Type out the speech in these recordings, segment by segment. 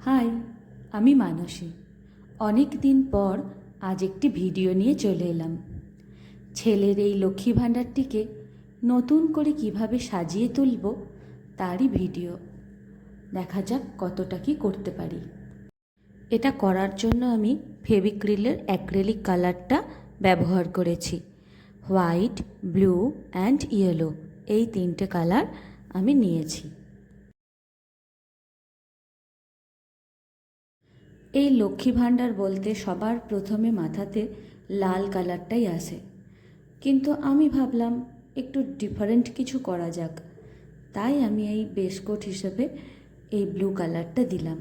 High, আমি মানসী। অনেক দিন পর আজ একটি ভিডিও নিয়ে চলে এলাম। ছেলের এই লক্ষ্মী ভাণ্ডারটিকে নতুন করে কিভাবে সাজিয়ে তুলব তারই ভিডিও। দেখা যাক কতটা কি করতে পারি। এটা করার জন্য আমি ফেভিক্রিলের অ্যাক্রিলিক কালারটা ব্যবহার করেছি। হোয়াইট, ব্লু অ্যান্ড ইয়েলো, এই তিনটে কালার আমি নিয়েছি। এই লক্ষ্মী ভাণ্ডার বলতে সবার প্রথমে মাথাতে লাল কালারটাই আসে, কিন্তু আমি ভাবলাম একটু ডিফারেন্ট কিছু করা যাক, তাই আমি এই বেস কোট হিসেবে এই ব্লু কালারটা দিলাম।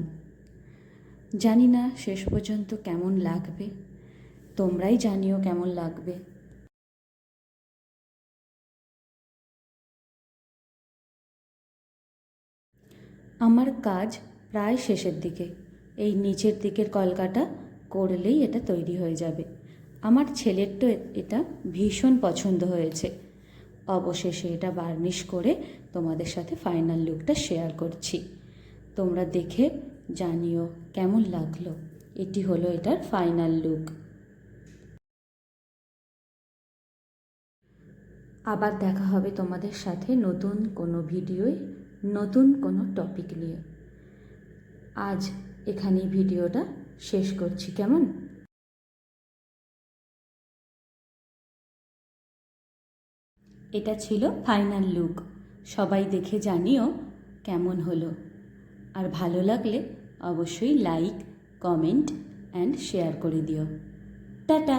জানি না শেষ পর্যন্ত কেমন লাগবে, তোমরাই জানিও কেমন লাগবে। আমার কাজ প্রায় শেষের দিকে। এই নিচের দিকের কলকাটা করলেই এটা তৈরি হয়ে যাবে। আমার ছেলের তো এটা ভীষণ পছন্দ হয়েছে। অবশেষে এটা বার্নিশ করে তোমাদের সাথে ফাইনাল লুকটা শেয়ার করছি। তোমরা দেখে জানিও কেমন লাগলো। এটি হলো এটার ফাইনাল লুক। আবার দেখা হবে তোমাদের সাথে নতুন কোনো ভিডিওয়, নতুন কোনো টপিক নিয়ে। আজ এখানেই ভিডিওটা শেষ করছি, কেমন? এটা ছিল ফাইনাল লুক। সবাই দেখে জানিও কেমন হলো। আর ভালো লাগলে অবশ্যই লাইক, কমেন্ট অ্যান্ড শেয়ার করে দিও। টাটা।